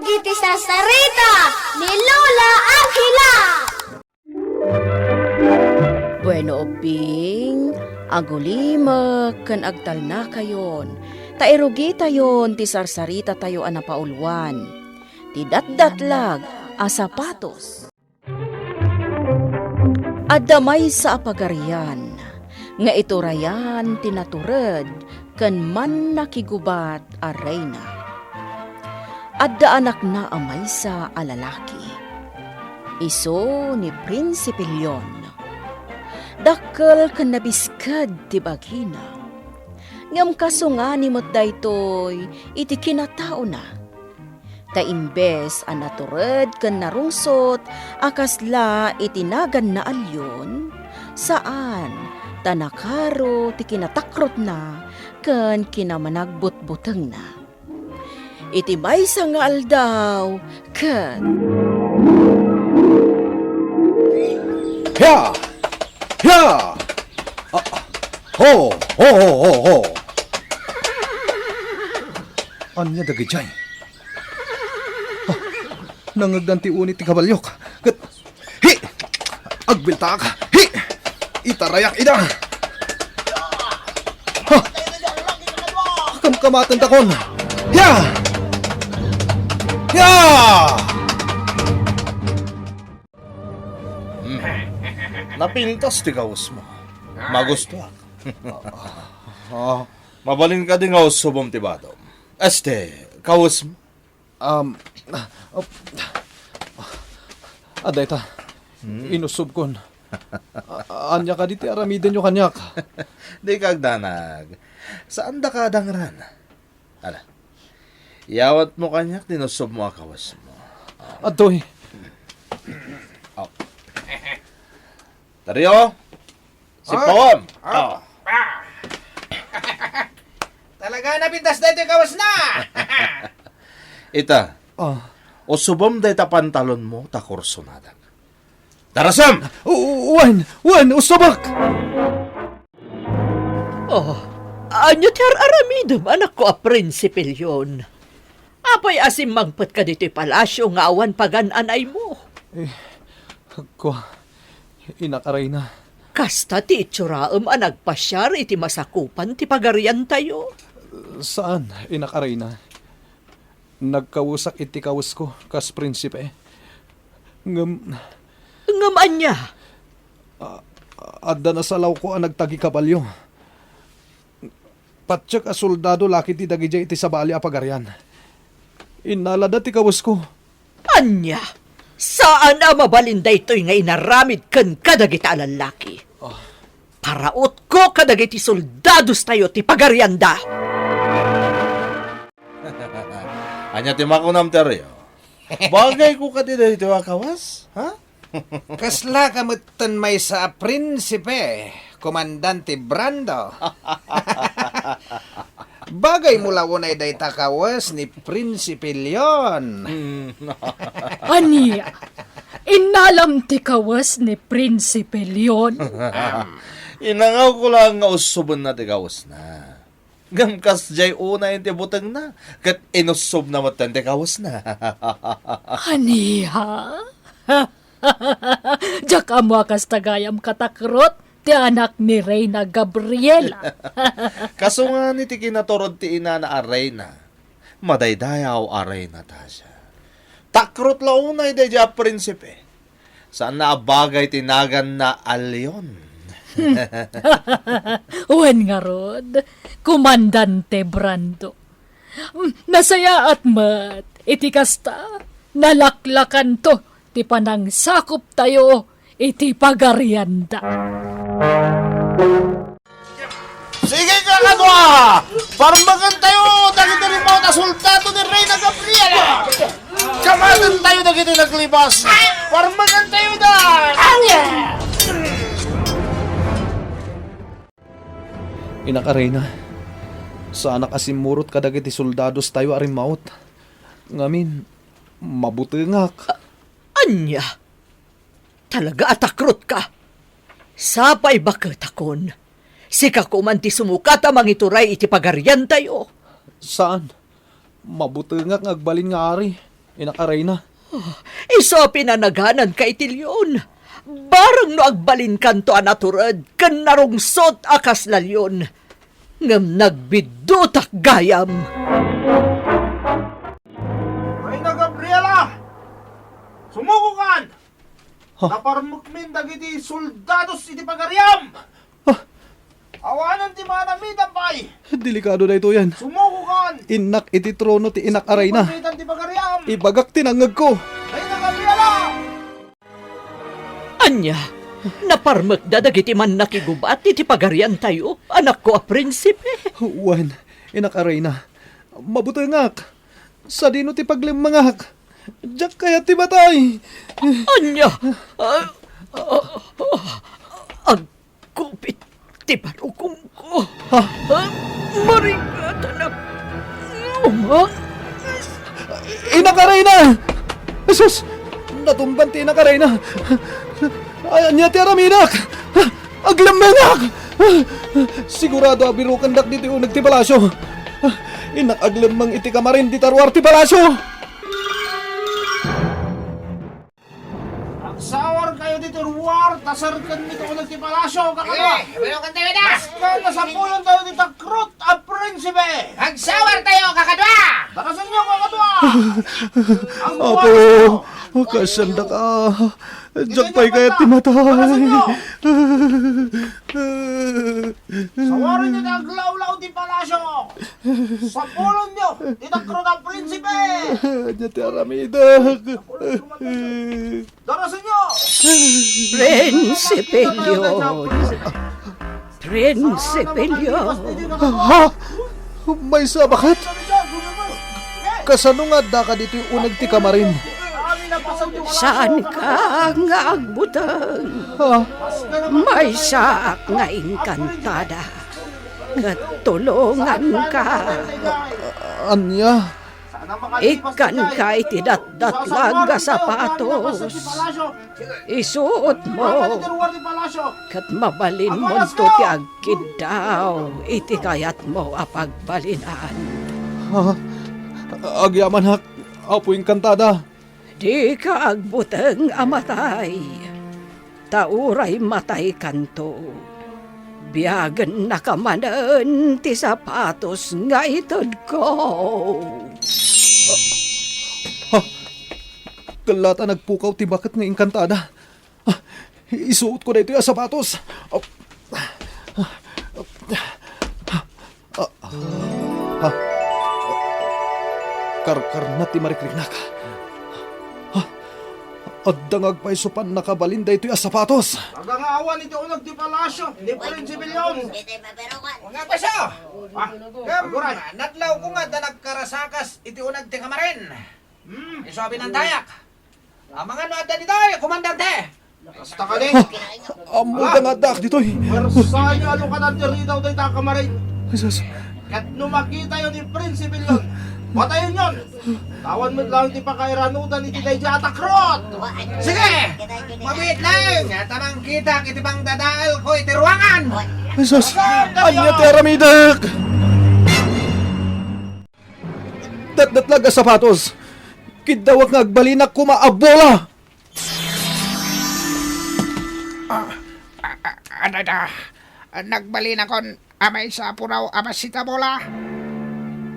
dagiti sarsarita ni Lola Angela. Bueno, Ping, agulima kan agtal na kayon. Tairugi tayon ti sarsarita tayo anapaulwan. Ti datdatlag a sapatos. Adamay sa apagarian, nga iturayan tinaturad kan man nakigubat a reyna. Adda anak na amay sa alalaki. Iso ni Prinsipe Leon. Dakkel kan nabiskad ti bagina. Ngam kasungani mo't daytoy iti kinatao na. Ta imbes a naturad kan narungsot akasla itinagan na alyon, saan tanakaro ti kinatakrot na kan kinamanagbut-buteng na. Iti maysa nga aldaw kan Ya! Ya! Ho! Ho! Ho! Ho! Ho! Anya dagay jay? Nangagdanti unit ti kabalyok. Kat... Hi! Agbilta ka! Hi! Itarayak ida! Ha! Kamkamatan takon! Ya! Ya! Napintas ti kaos mo. Magusto ak. Mabalin ka din kaos subom ti badom. Kaos mo. Aday ta. Inusub kon. Anya ka diti aramiden nyo kanyak. Di kagdanag. Saan da ka dangran? Ala. Yawat mo kanyak, tinusub mo ang kawas mo. Adoy. Tario? Si Pawam? Talaga napintas na ito yung kawas na! Ita, o subom da ita pantalon mo, ta kursunadak. Tarasam! Wan, usubak! Anyo ti aramidom, anak ko a Prinsipe Leon. Apay asim mangpet ka dito'y palasyo nga awan pagananay mo. Inakaray na. Kasta ti itsuraem a nagpasyar iti masakupan ti pagarian tayo. Saan? Inakaray na. Nagkawusak iti kawus ko, kas prinsipe. Ngaman niya. Adda na salaw ko ang nagtagi kabalyo. Patsak a soldado laki ti dagijay iti sabali a pagarian. Inalada ti kawus ko. Anya? Saan na mabalinday to'y nga inaramid kan kadagita lalaki? Paraot ko kadagiti soldados tayo ti pagarianda. Anya ti makunam Tario. Bagay ko ka di dito kawas? Ha? Kasla kamutan may sa prinsipe, Komandante Brando. Bagay mula unay day takawas ni Prinsipe Leon. Aniya, inalam ti kawas ni Prinsipe Leon. Inangaw ko lang nga usubon na ti kawas na. Gamkas jay una yung tibutang na. Kat inusub na matan ti kawas na. Aniya? Diyak amo akas tagayam katakrot ti anak ni Reyna Gabriela. Kaso nga ni ti kinaturod ti ina na arena. Madaydayaw arena ta siya. Takrot launay day diya prinsipe. Saan na bagay tinagan na alyon? Wen nga rod, Komandante Brando. Nasaya at mat, iti kasta, nalaklakan to, ti panang sakop tayo, iti pagarianda. Sige ka kadwa! Parmagan tayo! Dagiti mo na soldado ni Reyna Gabriela! Kamadan tayo dagiti naglibas! Parmagan tayo da! Inakaray na. Sa anak asimurot kadagiti soldados tayo arimaut. Ngamin, mabutengak. Anya? Talaga atakrot ka? Sapay bakit akon? Sika ko man ti sumukata mangituray iti pagarian tayo. Saan? Mabutengak ngagbalin nga ari. Inak Arayna. Iso pinanaganan ka itilyon. Barang no agbalin kanto anaturad, kan narungsot akas lalyon. Ngam nagbidutak gayam. Reyna Gabriela! Sumukukan! Naparmukmin dagiti soldados iti pagariam! Awanan ti manamitan pa'y! Delikado na ito yan. Sumukukan! Inak iti trono ti Inak Arayna. Pagmitan ti pagariam! Ibagak tinangag ko. Reyna Gabriela! Anya, naparmak dadagiti man nakigubat iti pagarian tayo, anak ko a prinsipe. Juan, Inak Arayna. Mabutangak. Sa dino ti paglimangak. Diyak kaya ti batay. Anya, ang kupit ti parukong ko. Marigata na Inak Arayna! Sus! Natumban ti Inak Arayna. Anya ti araminak! Aglamangak! Sigurado abiro kandak dito unag ti palasyo. Inak aglamang iti kamarin di tarwar ti palasyo. Agsawar kayo dito ruwar, tasarkan nito ulit ti palasyo, kakadwa! Pero kan tayo na! Kaya nasapulan tayo ni Takrut at Prinsipe! Magsawar tayo, kakadwa! Takasan niyo, kakadwa! Ang Apo, kasanda ka. Diyak pa'y kaya ti matay. Sawarin niyo na aglaw-law ti palasyo! Sapulan niyo, ni Takrut at Prinsipe! Anya ti aramidak. Darasan niyo! Prinsipe Leon. Prinsipe Leon. Ha? May sabakat? Kasano nga da ka dito yung unag ti kamarin? Saan ka nga agbutang? Ha? May saak nga inkantada. Katulungan ka. Anya? Ikan ka itidat-datlag nga sapatos. Isuot mo. Kat mabalin mo to ti agkid daw. Iti kayat mo apagbalinan. Ha? Agyaman hak. Apo yung kantada. Di ka agbutang amatay. Tauray matay kanto. Biyagan na kamanan ti sapatos nga itod ko. Kalata nagpukaw ti bakat nga inkantada. Isuot ko na ito yung sapatos. Karkar na ti marikliknak. At dangag pa isupan nakabalinda ito yung sapatos. Agangaawan iti unag ti palasyo, ni Prinsipe Leon! Mga paso! Aguray! Natlaw ko nga da nagkarasakas iti unag ti kamarin. Isabi ng dayak. Ang mga noada dito, komandante! Basta ka din! Amo dangadak dito eh. Versailles ano ka nang diri daw tayo takamarin! Jesus. Kat numakita yun ni Prinsipe Leon! Patayin yun! Tawan mo lang ti pakairanutan iti day di Takrut! Sige! Mabit lang! Tamang kita iti pang dadaal ko iti ruangan! Jesus. Anya ti aramidak. Datdatlag ang sapatos. Kidawak nga agbalinak ko maabola. Nagbalin akon amay sa puraw amasita bola.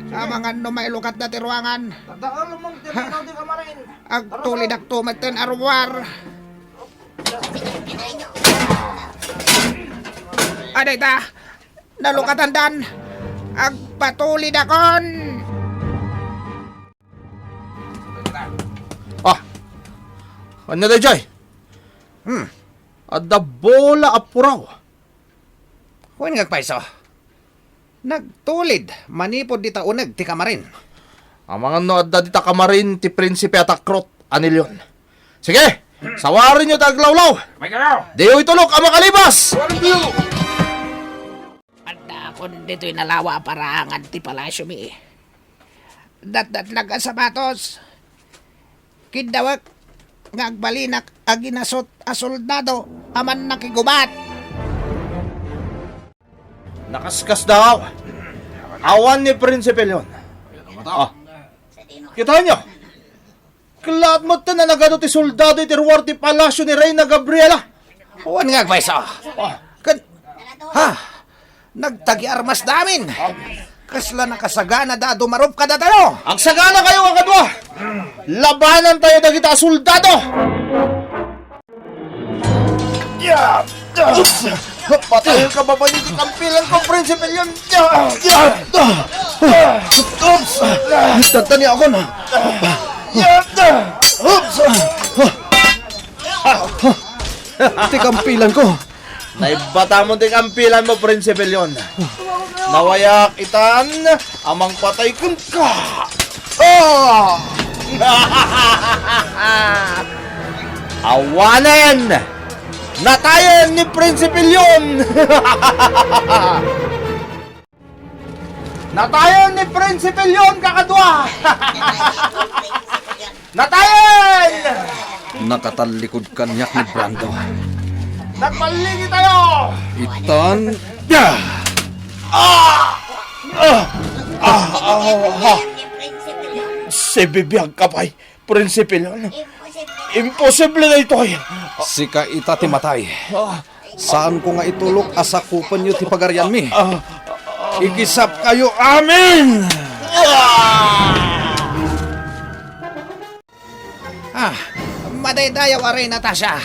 Sa mga numailukat na tiruangan. Tadaan mo ti daw ti kamarin! Agtulid ak tumaten arwar. Aday ta, nalukatan dan. Agpatulid akon. Ano da jay? Adda bola apuraw. Huwag ngagpaiso. Nagtulid, manipod di taunag ti kamarin. Ang mga no adda dita kamarin ti Prinsipe at Takrut anilyon. Sige, sawarin nyo taglawlaw. Diyo itulok ang makalibas. Anda akon dito'y nalawa parangan ti palasyo mi. Dat-datlag ang sapatos. Kidawak, ngagbalinak aginasot a soldado aman nakigubat. Nakaskas daw. Awan ni Prinsipe Leon. Kita nyo. Kalat mo ta na nagano ti soldado iti ruwar ti palasyo ni Reyna Gabriela. Uwan nga, Gbayso. Kan, ha? Nagtagi armas namin. Kasla nakasagana da dumarop ka da tayo. Ang sagana kayo ang kadwa. Labanan tayo dagita soldado. Patayin ka ba ba ni kampilan ko, Prinsipe Leon? Tantani ako na. Tikampilan ko. Naibata mo ti kampilan mo, Prinsipe Leon. Nawayak itan, amang patay kun ka. Awanan! Natayan ni Prinsipe Leon! Natayan ni Prinsipe Leon, kakadwa! Natayan! Nakatalikod kanyak ni Brando. Nagpaligi tayo! Itan. Si bibiyang kapay, Prinsipe Leon. Imposible na ito ay. Sika ita ti matay. Saan ko nga itulok asakupan nyo ti pagarian mi? Ikisap kayo amin! Madaydayaw aray, Natasha.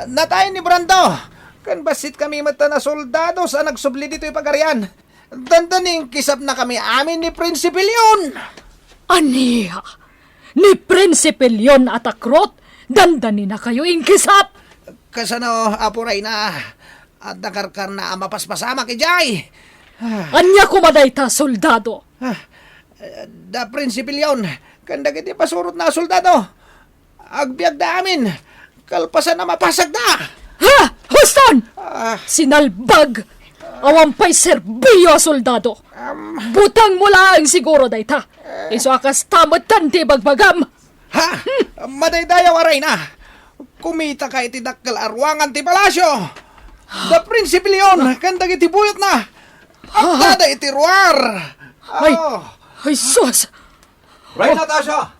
Natayin ni Brando. Kan basit kami mata na soldado sa nagsubli dito yung pagarian. Dandaning kisap na kami amin ni Prinsipe Leon. Aniya, ni Prinsipe Leon at Takrot, dandani na kayo ingkisap. Kasano, apuray na. At nakarkar na mapaspasama kay Jay. Anya kumaday ta, soldado. Da Prinsipe Leon, kanda kiti pasurot na soldado. Agbiag da amin. Kalpasan na mapasag da. Ha? Huston! Sinalbag! Awampay serbiyo, soldado. Butang mula ang siguro dayta. Iso akas tamot tanti bagbagam. Ha? Madaydayaw aray na. Kumita ka iti dakkel arwangan ti palasyo. Da Prinsipe Leon, kanda kiti buyot na. Agdada iti ruar. Ay, sus! Ray Natasha!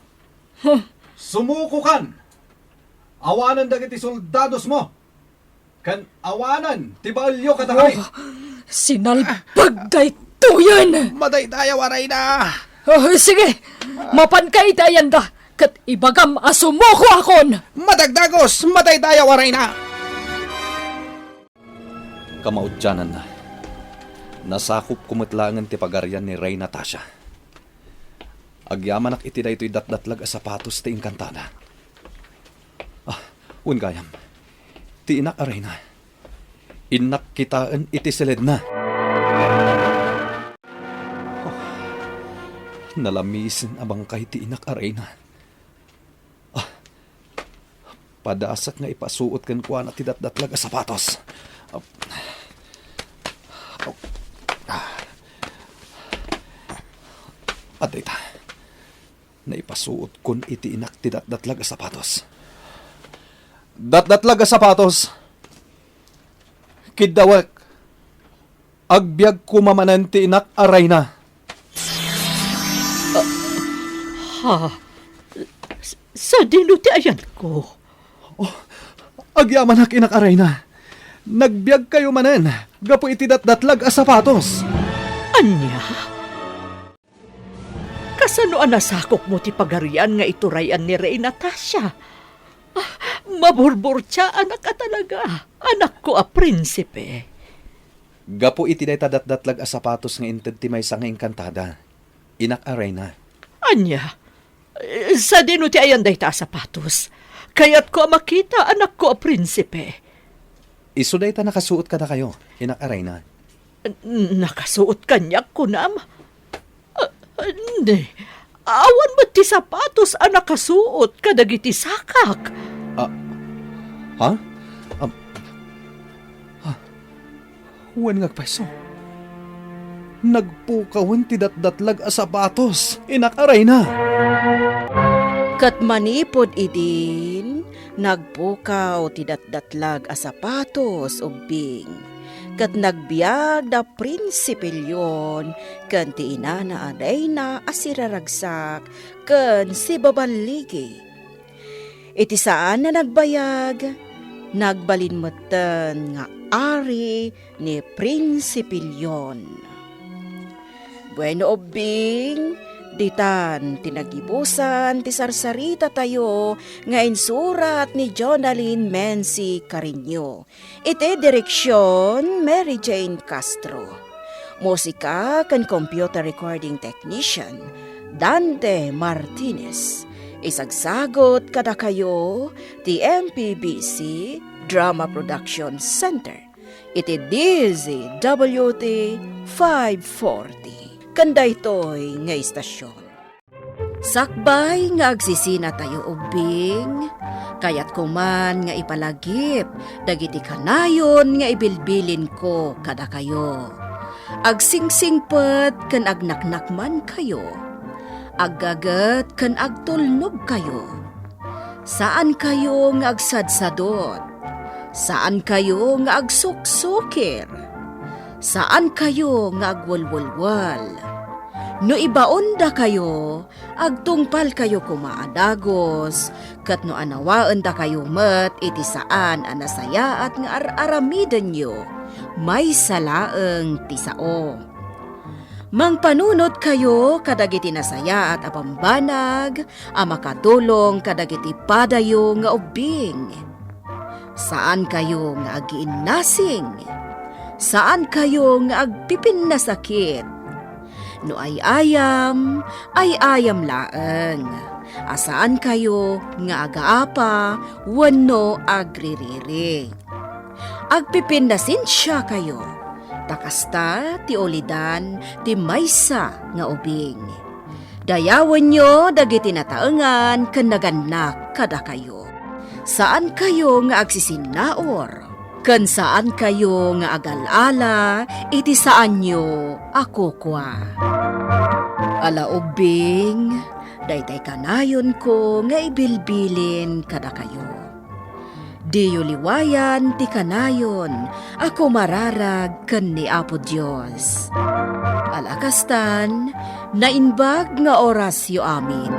Sumuko kan! Awanan dagiti soldados mo! Kan awanan, tibalyo katahay! Sinalbag dayto yan! Madaydayaw aray na. Sige, mapan kay dayan da, kat ibagam asumoko akon! Madagdagos, madaydayaw aray na. Kamaudyanan na. Nasakop kumatlangan ti pagarian ni Ray Natasha. Agyaman ak iti da ito'y datdatlag a sapatos ti inkantana. Ungayam. Ti inak aray na. Inak kitaan iti silid na. Nalamisin abang kay ti inak aray na. Padasak nga ipasuot kan kuha na ti datdatlag a sapatos. At ita, naipasuot kun iti inak ti datdatlag a sapatos. Datdatlag a sapatos, kidawak, agbyag kumamanan ti inak aray na. Sa dino ti ayan ko. Agyaman ak inak aray na. Nagbyag kayo manen, gapo iti datdatlag a sapatos. Anya? Kasano nasakop mo ti pagarian nga iturayan ni Rey Natasha? Maburbur siya, anak ka talaga. Anak ko a prinsipe. Gapo iti day datdatlag a sapatos nga inted ti maysa nga engkantada. Inak aray na. Anya? Sa dino ti ayan day ta sapatos. Kaya't ko makita, anak ko a prinsipe. Iso day ta nakasuot ka na kayo, inak aray na. Nakasuot kanyak ko nam. Hindi. Awan mo ti sapatos a nakasuot kadagiti sakak. Ha? Huwan ngagpaiso. Nagpukawan ti datdatlag a sapatos, inak aray na. Kat manipod idin, nagpukaw ti datdatlag a sapatos ubing. Kat nagbiag da Prinsipe Leon, kan ti inana aday na asiraragsak, kan si babaligi. Iti saan na nagbayag, nagbalinmutan nga ari ni Prinsipe Leon. Bueno ubing, ditan tinagibusan ti sarsarita tayo nga insurat ni Jonalyn Menzi Carino. Iti direksyon Mary Jane Castro. Musika kan computer recording technician Dante Martinez. Isagsagot kada kayo ti MPBC Drama Production Center. Iti DZWT 540. Kanda ito'y nga istasyon. Sakbay nga agsisina tayo ubing, kayat kuman nga ipalagip, dagiti kanayon nga ibilbilin ko kada kayo. Agsingsingpet kan agnaknakman kayo, aggagat kan agtulnog kayo. Saan kayo nga agsadsadot? Saan kayo nga agsuksukir? Saan kayo nga agwalwalwal? No ibaon da kayo, agtungpal kayo kumaadagos, kat no anawaan da kayo met iti saan anasaya at nga aramidan nyo, may salaeng tisao. Mangpanunot kayo kadagiti nasaya at apambanag, makatulong kadagiti padayo nga ubing. Saan kayo nga agiinnasing? Saan kayo nga agpipin na sakit? No ay ayam laeng. Asaan kayo nga agaapa, wano agririri. Agpipin na sinsya kayo. Takasta ti olidan ti maysa nga ubing. Dayawan nyo dagiti nataengan ken naganak kada kayo. Saan kayo nga agsisinaor? Ken saan kayo nga agalala, iti saan nyo ako kwa. Ala ubing, daytay kanayon ko nga ibilbilin kada kayo. Diyo liwayan ti kanayon, ako mararag ken ni Apo Dios. Alakastan, nainbag nga orasyo amin.